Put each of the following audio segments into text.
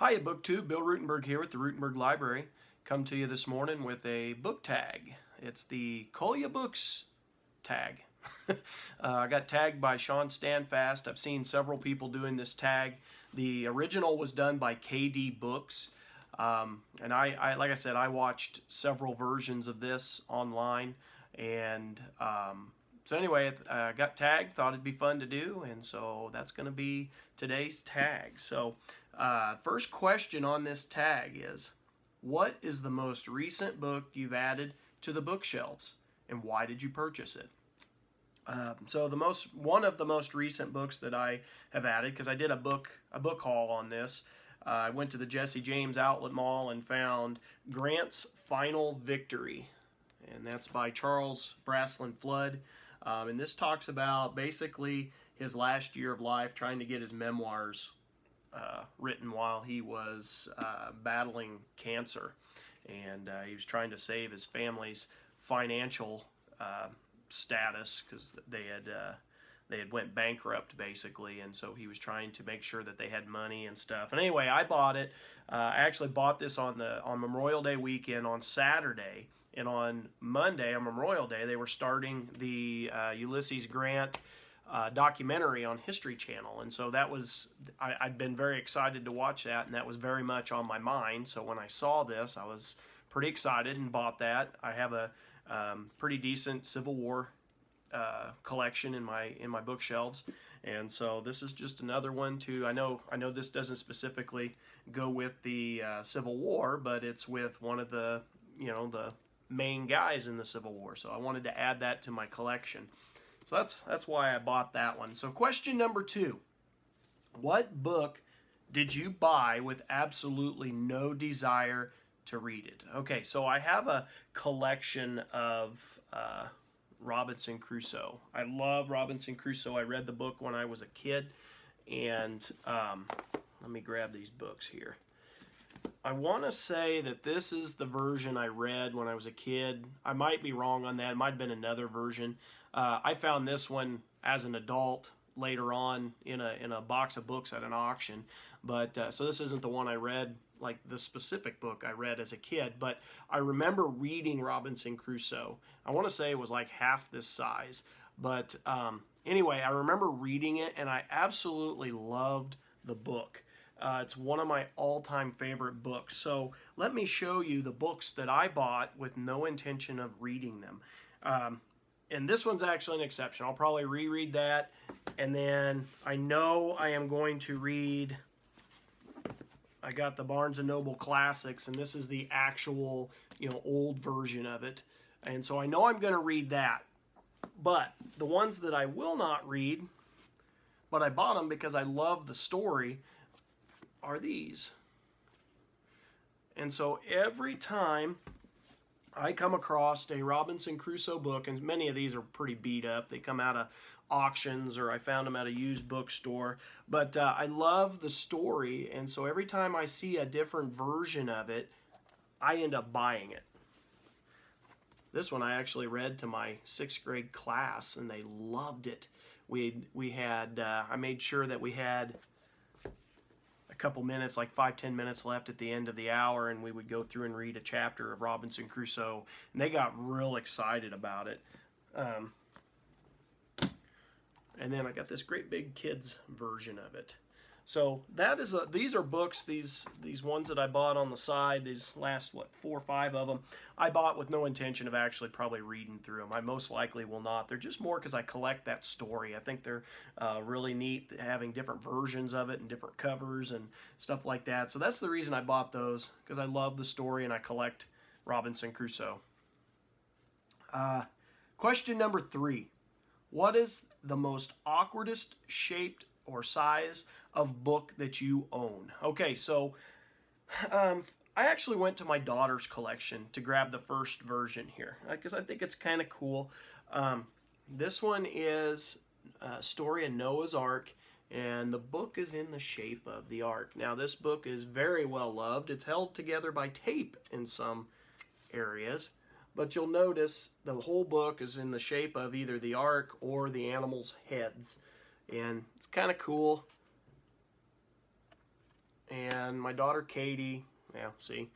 Hiya BookTube, Bill Ruttenberg here with the Ruttenberg Library. Come to you this morning with a book tag. It's the Cull Ya Books Tag. I got tagged by Shawn Standfast. I've seen several people doing this tag. The original was done by KD Books. And like I said, I watched several versions of this online. And so anyway, I got tagged, thought it'd be fun to do. And so that's going to be today's tag. So first question on this tag is, what is the most recent book you've added to the bookshelves, and why did you purchase it? So one of the most recent books that I have added, because I did a book haul on this. I went to the Jesse James Outlet Mall and found Grant's Final Victory, and that's by Charles Braslin Flood. And this talks about basically his last year of life, trying to get his memoirs written while he was battling cancer, and he was trying to save his family's financial status because they had went bankrupt basically, and so he was trying to make sure that they had money and stuff. And anyway, I bought it. I actually bought this on Memorial Day weekend on Saturday, and on Monday on Memorial Day they were starting the Ulysses Grant documentary on History Channel, and so that was I'd been very excited to watch that, and that was very much on my mind. So when I saw this, I was pretty excited and bought that. I have a pretty decent Civil War collection in my bookshelves, and so this is just another one to. I know this doesn't specifically go with the Civil War, but it's with one of the the main guys in the Civil War, so I wanted to add that to my collection. So that's why I bought that one. So question number 2, what book did you buy with absolutely no desire to read it? Okay, so I have a collection of Robinson Crusoe. I love Robinson Crusoe. I read the book when I was a kid, and let me grab these books here. I want to say that this is the version I read when I was a kid. I might be wrong on that. It might have been another version. I found this one as an adult later on in a box of books at an auction. But so this isn't the one I read, like the specific book I read as a kid. But I remember reading Robinson Crusoe. I want to say it was like half this size. But anyway, I remember reading it, and I absolutely loved the book. It's one of my all-time favorite books. So let me show you the books that I bought with no intention of reading them. And this one's actually an exception. I'll probably reread that. And then I know I am going to read, I got the Barnes & Noble Classics, and this is the actual, old version of it. And so I know I'm going to read that. But the ones that I will not read, but I bought them because I love the story, are these. And so every time I come across a Robinson Crusoe book, and many of these are pretty beat up, they come out of auctions or I found them at a used bookstore, but I love the story, and so every time I see a different version of it, I end up buying it. This one I actually read to my 6th grade class, and they loved it. We had I made sure that we had couple minutes, like 5-10 minutes left at the end of the hour, and we would go through and read a chapter of Robinson Crusoe, and they got real excited about it. And then I got this great big kids version of it. So that is these are books, these ones that I bought on the side, these last 4 or 5 of them, I bought with no intention of actually probably reading through them. I most likely will not. They're just more because I collect that story. I think they're really neat, having different versions of it and different covers and stuff like that. So that's the reason I bought those, because I love the story and I collect Robinson Crusoe. Question number 3. What is the most awkwardest shaped or size of book that you own? Okay, so I actually went to my daughter's collection to grab the first version here because I think it's kind of cool. This one is a story of Noah's Ark, and the book is in the shape of the ark. Now this book is very well loved. It's held together by tape in some areas, but you'll notice the whole book is in the shape of either the ark or the animals' heads. And it's kind of cool. and my daughter Katie, yeah, see,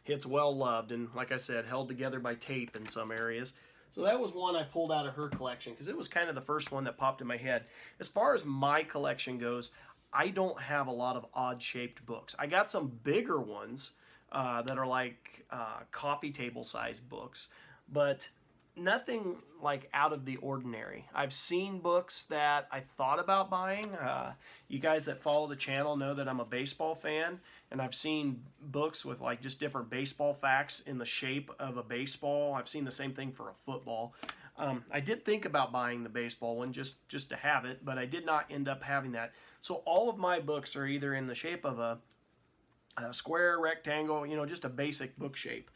it's well loved, and like I said, held together by tape in some areas. So that was one I pulled out of her collection because it was kind of the first one that popped in my head. As far as my collection goes, I don't have a lot of odd-shaped books. I got some bigger ones that are like coffee table size books, but nothing like out of the ordinary. I've seen books that I thought about buying. You guys that follow the channel know that I'm a baseball fan, and I've seen books with like just different baseball facts in the shape of a baseball. I've seen the same thing for a football. I did think about buying the baseball one just to have it, but I did not end up having that. So all of my books are either in the shape of a square, rectangle, you know, just a basic book shape.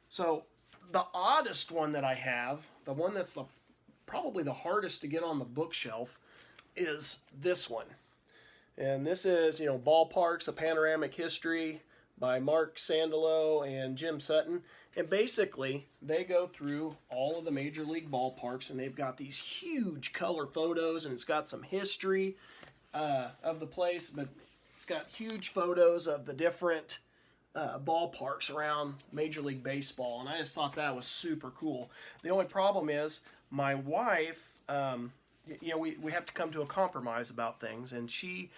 So the oddest one that I have, the one that's probably the hardest to get on the bookshelf, is this one. And this is, you know, Ballparks, A Panoramic History by Mark Sandalo and Jim Sutton. And basically, they go through all of the major league ballparks, and they've got these huge color photos, and it's got some history of the place, but it's got huge photos of the different ballparks around Major League Baseball, and I just thought that was super cool. The only problem is my wife, you know, we have to come to a compromise about things, and she,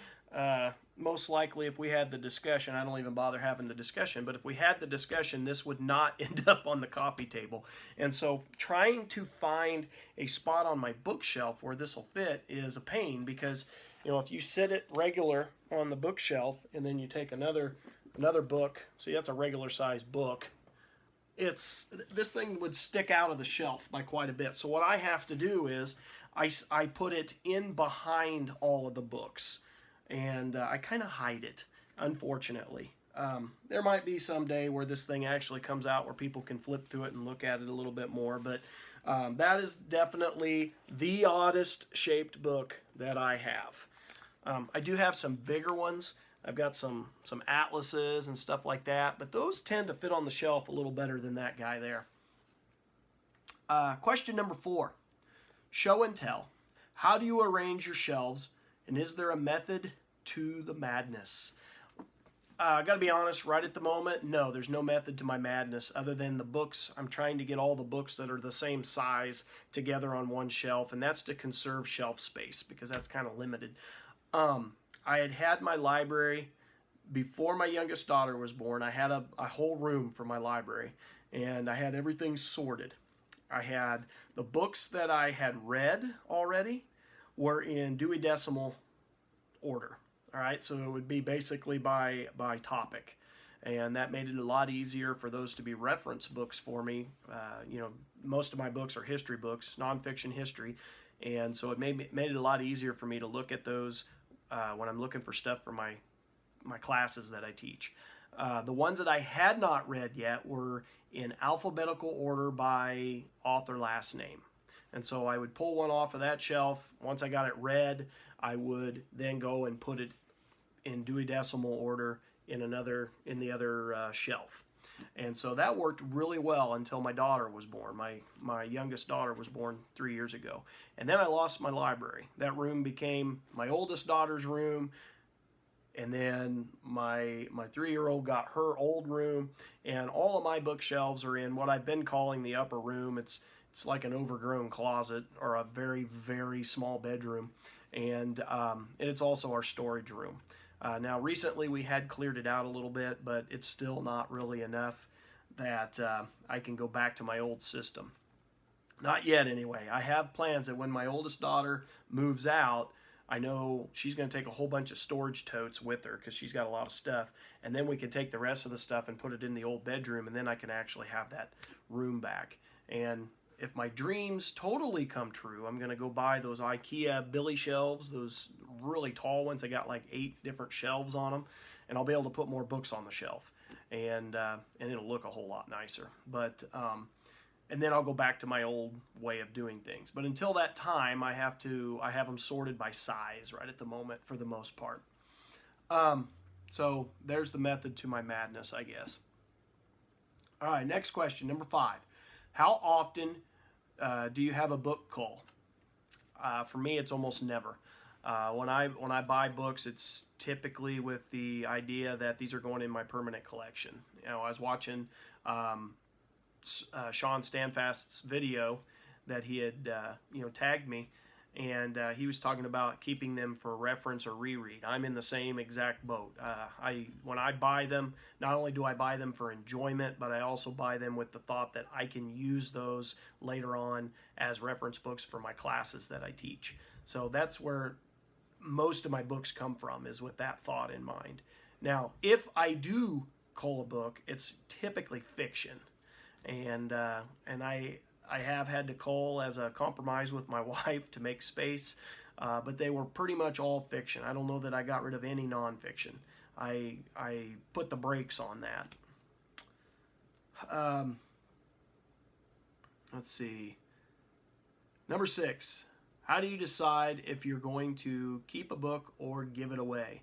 most likely if we had the discussion, I don't even bother having the discussion, but if we had the discussion, this would not end up on the coffee table. And so trying to find a spot on my bookshelf where this will fit is a pain, because, you know, if you sit it regular on the bookshelf and then you take another book, see, that's a regular size book, this thing would stick out of the shelf by quite a bit. So what I have to do is I put it in behind all of the books, and I kind of hide it, unfortunately. There might be some day where this thing actually comes out where people can flip through it and look at it a little bit more, but that is definitely the oddest shaped book that I have. I do have some bigger ones. I've got some atlases and stuff like that, but those tend to fit on the shelf a little better than that guy there. Question number 4. Show and tell. How do you arrange your shelves, and is there a method to the madness? I got to be honest, right at the moment, no, there's no method to my madness other than the books. I'm trying to get all the books that are the same size together on one shelf, and that's to conserve shelf space because that's kind of limited. I had my library before my youngest daughter was born. I had a whole room for my library, and I had everything sorted. I had the books that I had read already were in Dewey Decimal order. All right, so it would be basically by topic, and that made it a lot easier for those to be reference books for me. You know, most of my books are history books, nonfiction history, and so it made it a lot easier for me to look at those when I'm looking for stuff for my classes that I teach. The ones that I had not read yet were in alphabetical order by author last name. And so I would pull one off of that shelf. Once I got it read, I would then go and put it in Dewey Decimal order in the other shelf. And so that worked really well until my daughter was born. My youngest daughter was born 3 years ago. And then I lost my library. That room became my oldest daughter's room. And then my 3-year-old got her old room. And all of my bookshelves are in what I've been calling the upper room. It's like an overgrown closet or a very, very small bedroom. And it's also our storage room. Now, recently we had cleared it out a little bit, but it's still not really enough that I can go back to my old system. Not yet, anyway. I have plans that when my oldest daughter moves out, I know she's going to take a whole bunch of storage totes with her because she's got a lot of stuff, and then we can take the rest of the stuff and put it in the old bedroom, and then I can actually have that room back. And if my dreams totally come true, I'm going to go buy those IKEA Billy shelves, those really tall ones. They got like 8 different shelves on them, and I'll be able to put more books on the shelf, and it'll look a whole lot nicer. But and then I'll go back to my old way of doing things. But until that time, I have them sorted by size right at the moment for the most part. So there's the method to my madness, I guess. All right, next question, number 5. How often do you have a book cull? For me, it's almost never. When I buy books, it's typically with the idea that these are going in my permanent collection. You know, I was watching Shawn Standfast's video that he had tagged me, and he was talking about keeping them for reference or reread. I'm in the same exact boat. When I buy them, not only do I buy them for enjoyment, but I also buy them with the thought that I can use those later on as reference books for my classes that I teach. So that's where most of my books come from, is with that thought in mind. Now, if I do cull a book, it's typically fiction, and I have had to cull as a compromise with my wife to make space, but they were pretty much all fiction. I don't know that I got rid of any nonfiction. I put the brakes on that. Let's see. Number 6. How do you decide if you're going to keep a book or give it away?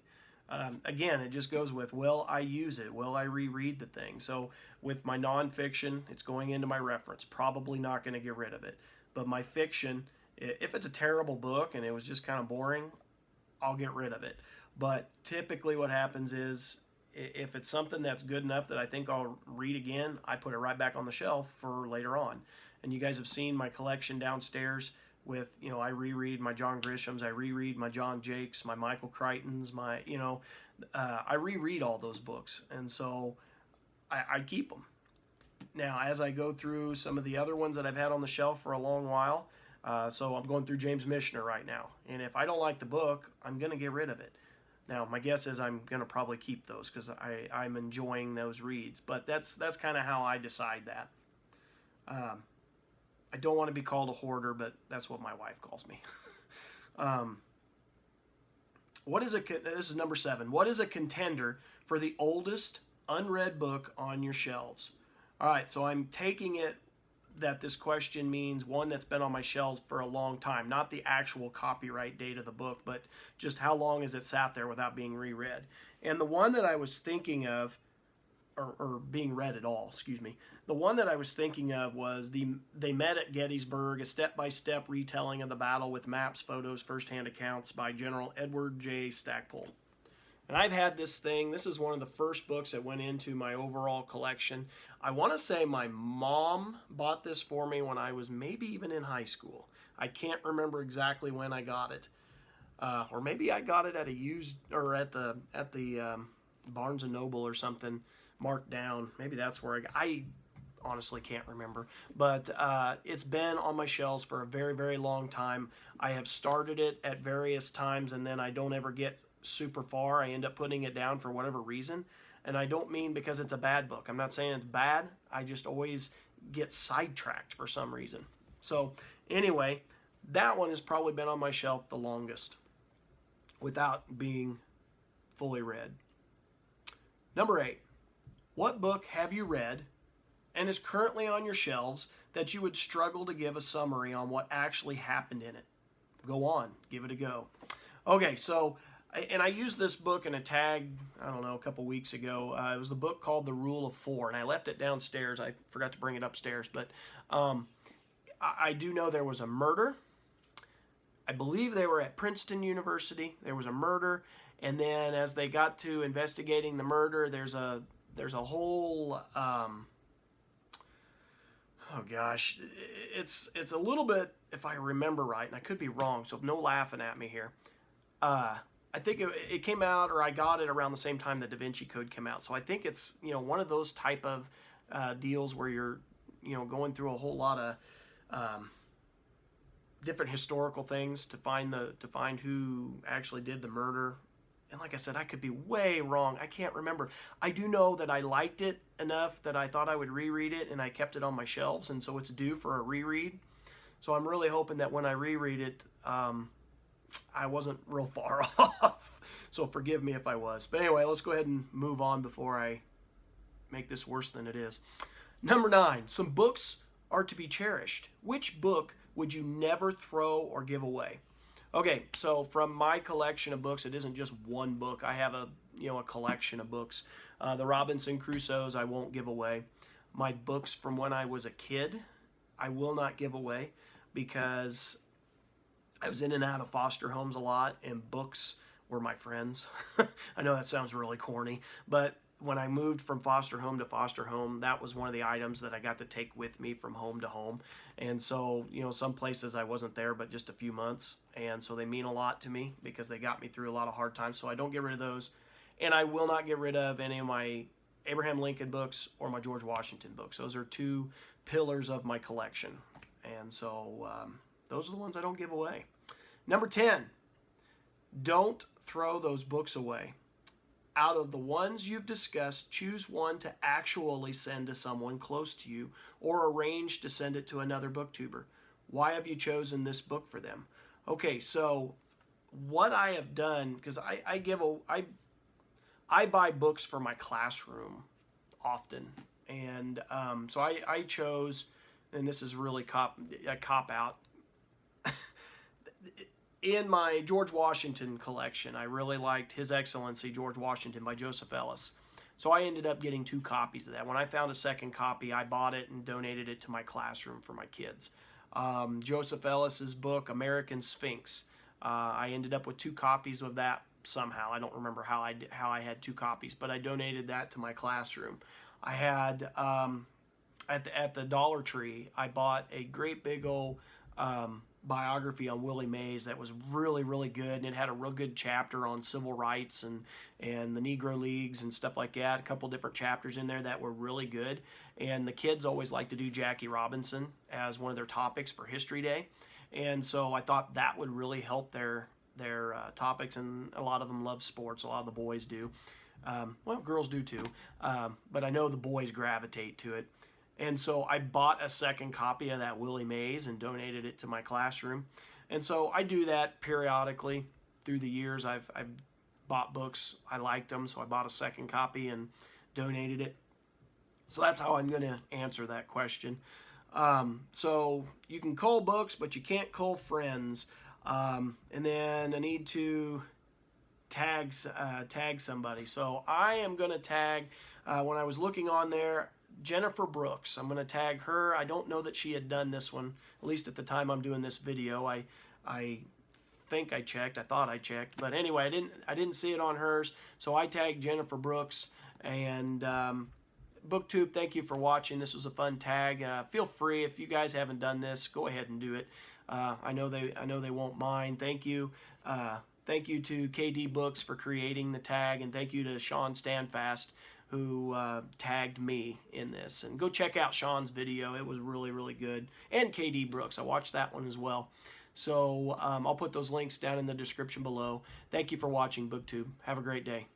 Again, it just goes with, will I use it? Will I reread the thing? So with my nonfiction, it's going into my reference. Probably not going to get rid of it. But my fiction, if it's a terrible book and it was just kind of boring, I'll get rid of it. But typically what happens is, if it's something that's good enough that I think I'll read again, I put it right back on the shelf for later on. And you guys have seen my collection downstairs with, I reread my John Grishams, I reread my John Jakes, my Michael Crichtons, I reread all those books, and so I keep them. Now, as I go through some of the other ones that I've had on the shelf for a long while, so I'm going through James Michener right now, and if I don't like the book, I'm going to get rid of it. Now, my guess is I'm going to probably keep those because I'm enjoying those reads, but that's kind of how I decide that. I don't want to be called a hoarder, but that's what my wife calls me. This is number 7. What is a contender for the oldest unread book on your shelves? All right, so I'm taking it that this question means one that's been on my shelves for a long time, not the actual copyright date of the book, but just how long has it sat there without being reread. And the one that I was thinking of, or being read at all, excuse me. The one that I was thinking of was They Met at Gettysburg, a step-by-step retelling of the battle with maps, photos, first-hand accounts by General Edward J. Stackpole. And I've had this thing. This is one of the first books that went into my overall collection. I want to say my mom bought this for me when I was maybe even in high school. I can't remember exactly when I got it. Or maybe I got it at a used, or at the Barnes & Noble or something, marked down. Maybe that's where I honestly can't remember, but it's been on my shelves for a very, very long time. I have started it at various times, and then I don't ever get super far. I end up putting it down for whatever reason, and I don't mean because it's a bad book. I'm not saying it's bad. I just always get sidetracked for some reason. So anyway, that one has probably been on my shelf the longest without being fully read. Number 8. What book have you read and is currently on your shelves that you would struggle to give a summary on what actually happened in it? Go on, give it a go. Okay, so, and I used this book in a tag, I don't know, a couple weeks ago. It was the book called The Rule of Four, and I left it downstairs. I forgot to bring it upstairs, but I do know there was a murder. I believe they were at Princeton University. There was a murder, and then as they got to investigating the murder, there's a whole, oh gosh, it's a little bit, if I remember right, and I could be wrong, so no laughing at me here. I think it came out, or I got it around the same time the Da Vinci Code came out. So I think it's, one of those type of deals where you're, going through a whole lot of different historical things to find who actually did the murder. And like I said, I could be way wrong. I can't remember. I do know that I liked it enough that I thought I would reread it, and I kept it on my shelves, and so it's due for a reread. So I'm really hoping that when I reread it, I wasn't real far off. So forgive me if I was. But anyway, let's go ahead and move on before I make this worse than it is. Number 9, some books are to be cherished. Which book would you never throw or give away? Okay, so from my collection of books, it isn't just one book. I have a collection of books. The Robinson Crusoes I won't give away. My books from when I was a kid, I will not give away because I was in and out of foster homes a lot, and books were my friends. I know that sounds really corny, but when I moved from foster home to foster home, that was one of the items that I got to take with me from home to home. And so, you know, some places I wasn't there but just a few months, and so they mean a lot to me because they got me through a lot of hard times. So I don't get rid of those, and I will not get rid of any of my Abraham Lincoln books or my George Washington books. Those are two pillars of my collection, and so those are the ones I don't give away. Number 10, don't throw those books away. Out of the ones you've discussed, choose one to actually send to someone close to you or arrange to send it to another booktuber. Why have you chosen this book for them? Okay, so what I have done, because I buy books for my classroom often, and so I chose, and this is really a cop out. In my George Washington collection, I really liked His Excellency George Washington by Joseph Ellis. So I ended up getting 2 copies of that. When I found a second copy, I bought it and donated it to my classroom for my kids. Joseph Ellis's book, American Sphinx. I ended up with 2 copies of that somehow. I don't remember how I had 2 copies, but I donated that to my classroom. I had, at the Dollar Tree, I bought a great big old biography on Willie Mays that was really, really good, and it had a real good chapter on civil rights and the Negro Leagues and stuff like that. A couple different chapters in there that were really good, and the kids always like to do Jackie Robinson as one of their topics for History Day, and so I thought that would really help their topics, and a lot of them love sports. A lot of the boys do. Well, girls do too, but I know the boys gravitate to it. And so I bought a second copy of that Willie Mays and donated it to my classroom. And so I do that periodically through the years. I've bought books. I liked them, so I bought a second copy and donated it. So that's how I'm going to answer that question. So you can cull books, but you can't cull friends. And then I need to tag somebody. So I am going to tag, when I was looking on there, Jennifer Brooks. I'm going to tag her. I don't know that she had done this one, at least at the time I'm doing this video. I think I checked. I thought I checked. But anyway, I didn't see it on hers. So I tagged Jennifer Brooks. And BookTube, thank you for watching. This was a fun tag. Feel free, if you guys haven't done this, go ahead and do it. I know they won't mind. Thank you. Thank you to KD Books for creating the tag, and thank you to Shawn Standfast who tagged me in this. And go check out Shawn's video. It was really, really good. And KD Brooks. I watched that one as well. So I'll put those links down in the description below. Thank you for watching, BookTube. Have a great day.